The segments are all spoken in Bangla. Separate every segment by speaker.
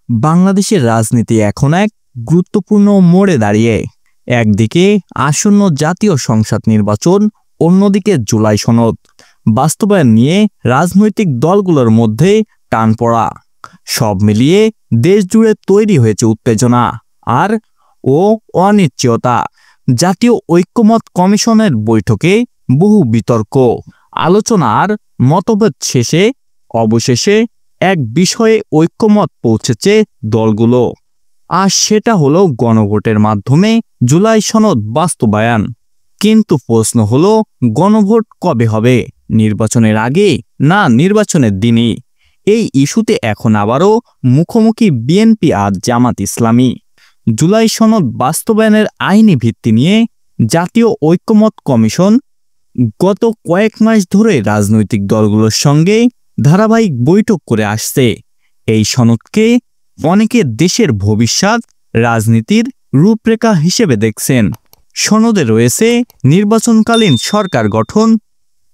Speaker 1: বাংলাদেশের রাজনীতি এখন এক গুরুত্বপূর্ণ মোড়ে দাঁড়িয়ে। একদিকে আসন্ন জাতীয় সংসদ নির্বাচন, অন্যদিকে জুলাই সনদ বাস্তবায়ন নিয়ে রাজনৈতিক দলগুলোর মধ্যে টানপড়া। সব মিলিয়ে দেশ জুড়ে তৈরি হয়েছে উত্তেজনা আর অনিশ্চয়তা। জাতীয় ঐক্যমত কমিশনের বৈঠকে বহু বিতর্ক, আলোচনা আর মতভেদ শেষে অবশেষে এক বিষয়ে ঐক্যমত পৌঁছেছে দলগুলো, আর সেটা হলো গণভোটের মাধ্যমে জুলাই সনদ বাস্তবায়ন। কিন্তু প্রশ্ন হলো, গণভোট কবে হবে? নির্বাচনের আগে না নির্বাচনের দিনই? এই ইস্যুতে এখন আবারও মুখোমুখি বিএনপি আর জামাত ইসলামী। জুলাই সনদ বাস্তবায়নের আইনি ভিত্তি নিয়ে জাতীয় ঐক্যমত কমিশন গত কয়েক মাস ধরে রাজনৈতিক দলগুলোর সঙ্গে ধারাবাহিক বৈঠক করে আসছে। এই সনদকে অনেকে দেশের ভবিষ্যৎ রাজনীতির রূপরেখা হিসেবে দেখছেন। সনদে রয়েছে নির্বাচনকালীন সরকার গঠন,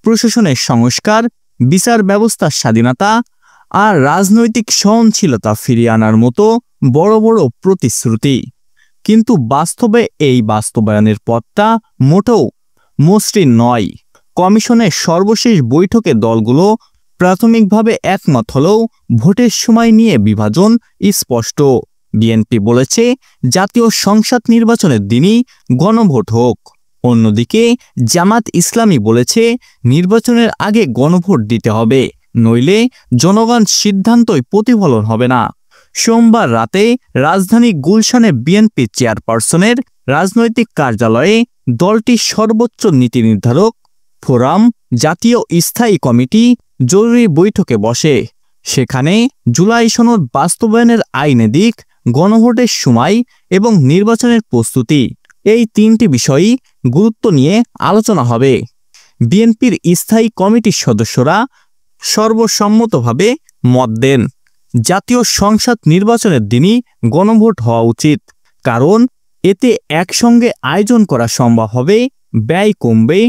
Speaker 1: প্রশাসনের সংস্কার, বিচার ব্যবস্থার স্বাধীনতা আর রাজনৈতিক সহনশীলতা ফিরিয়ে আনার মতো বড় বড় প্রতিশ্রুতি। কিন্তু বাস্তবে এই বাস্তবায়নের পথটা মোটেও মসৃণ নয়। কমিশনের সর্বশেষ বৈঠকে দলগুলো প্রাথমিকভাবে একমত হলেও ভোটের সময় নিয়ে বিভাজন স্পষ্ট। বিএনপি বলেছে জাতীয় সংসদ নির্বাচনের দিনই গণভোট হোক। অন্যদিকে জামাত ইসলামী বলেছে নির্বাচনের আগে গণভোট দিতে হবে, নইলে জনগণ সিদ্ধান্তই প্রতিফলন হবে না। সোমবার রাতে রাজধানী গুলশানে বিএনপি চেয়ারপারসনের রাজনৈতিক কার্যালয়ে দলটির সর্বোচ্চ নীতি নির্ধারক ফোরাম জাতীয় স্থায়ী কমিটি জরুরি বৈঠকে বসে। সেখানে জুলাই সনদ বাস্তবায়নের আইনি দিক, গণভোটের সময় এবং নির্বাচনের প্রস্তুতি, এই তিনটি বিষয়ই গুরুত্ব নিয়ে আলোচনা হবে। বিএনপির স্থায়ী কমিটির সদস্যরা সর্বসম্মতভাবে মত দেন জাতীয় সংসদ নির্বাচনের দিনই গণভোট হওয়া উচিত, কারণ এতে একসঙ্গে আয়োজন করা সম্ভব হবে, ব্যয় কমবে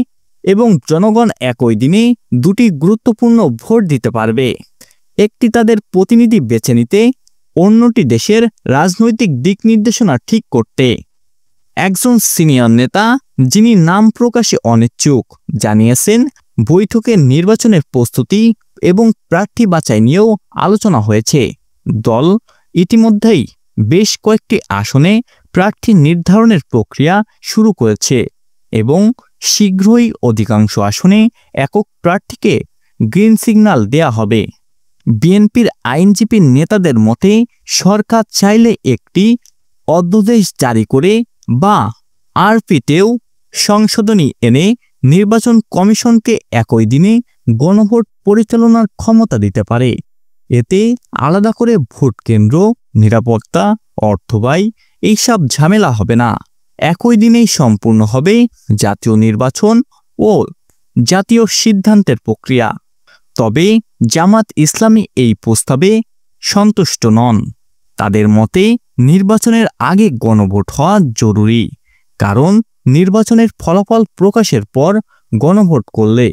Speaker 1: এবং জনগণ একই দিনে দুটি গুরুত্বপূর্ণ ভোট দিতে পারবে। একটি তাদের প্রতিনিধি বেছে নিতে, অন্যটি দেশের রাজনৈতিক দিক নির্দেশনা ঠিক করতে। একজন সিনিয়র নেতা, যিনি নাম প্রকাশে অনিচ্ছুক, জানিয়েছেন বৈঠকে নির্বাচনের প্রস্তুতি এবং প্রার্থী বাছাই নিয়েও আলোচনা হয়েছে। দল ইতিমধ্যেই বেশ কয়েকটি আসনে প্রার্থী নির্ধারণের প্রক্রিয়া শুরু করেছে এবং শীঘ্রই অধিকাংশ আসনে একক প্রার্থীকে গ্রিন সিগন্যাল দেয়া হবে। বিএনপির আইনজীবী নেতাদের মতে, সরকার চাইলে একটি অধ্যাদেশ জারি করে বা আরপিতেও সংশোধনী এনে নির্বাচন কমিশনকে একই দিনে গণভোট পরিচালনার ক্ষমতা দিতে পারে। এতে আলাদা করে ভোট কেন্দ্র, নিরাপত্তা, অর্থব্যয় এইসব ঝামেলা হবে না। একই দিনেই সম্পূর্ণ হবে জাতীয় নির্বাচন ও জাতীয় সিদ্ধান্তের প্রক্রিয়া। তবে জামাত ইসলামী এই প্রস্তাবে সন্তুষ্ট নন। তাদের মতে নির্বাচনের আগে গণভোট হওয়া জরুরি, কারণ নির্বাচনের ফলাফল প্রকাশের পর গণভোট করলে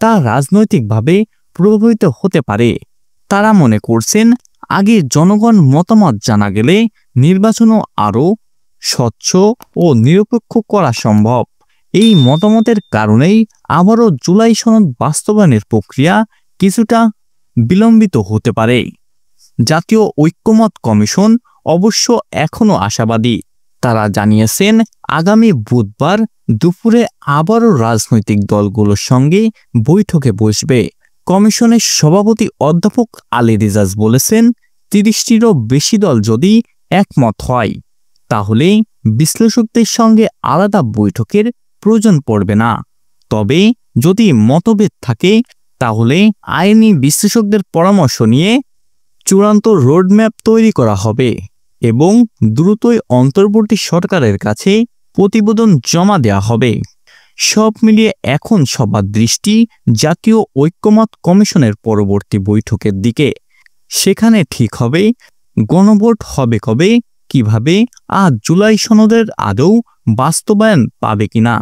Speaker 1: তা রাজনৈতিকভাবে প্রভাবিত হতে পারে। তারা মনে করছেন আগে জনগণ মতামত জানা গেলে নির্বাচনও আরও স্বচ্ছ ও নিরপেক্ষ করা সম্ভব। এই মতামতের কারণেই আবারও জুলাই সনদ বাস্তবায়নের প্রক্রিয়া কিছুটা বিলম্বিত হতে পারে। জাতীয় ঐক্যমত কমিশন অবশ্য এখনও আশাবাদী। তারা জানিয়েছেন আগামী বুধবার দুপুরে আবারও রাজনৈতিক দলগুলোর সঙ্গে বৈঠকে বসবে। কমিশনের সভাপতি অধ্যাপক আলী রিজাজ বলেছেন, ৩০টিরও বেশি দল যদি একমত হয় তাহলে বিশ্লেষকদের সঙ্গে আলাদা বৈঠকের প্রয়োজন পড়বে না। তবে যদি মতভেদ থাকে তাহলে আইনি বিশ্লেষকদের পরামর্শ নিয়ে চূড়ান্ত রোডম্যাপ তৈরি করা হবে এবং দ্রুতই অন্তর্বর্তী সরকারের কাছে প্রতিবেদন জমা দেওয়া হবে। সব মিলিয়ে এখন সবার দৃষ্টি জাতীয় ঐক্যমত কমিশনের পরবর্তী বৈঠকের দিকে। সেখানে ঠিক হবে গণভোট হবে কবে, কিভাবে, আর জুলাই সনদের আদৌ বাস্তবায়ন পাবে কিনা।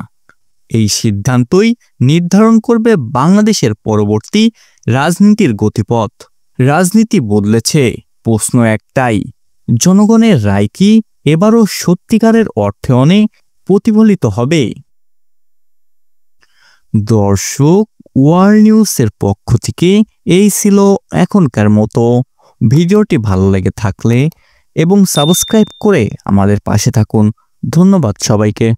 Speaker 1: এই সিদ্ধান্তই নির্ধারণ করবে বাংলাদেশের পরবর্তী রাজনীতির গতিপথ। রাজনীতি বদলেছে, প্রশ্ন একটাই, জনগণের রায় কি এবারও সত্যিকারের অর্থায়নে প্রতিফলিত হবে? দর্শক, ওয়ার্ল্ড নিউজের পক্ষ থেকে এই ছিল এখনকার মতো। ভিডিওটি ভালো লেগে থাকলে এবং সাবস্ক্রাইব করে আমাদের পাশে থাকুন। ধন্যবাদ সবাইকে।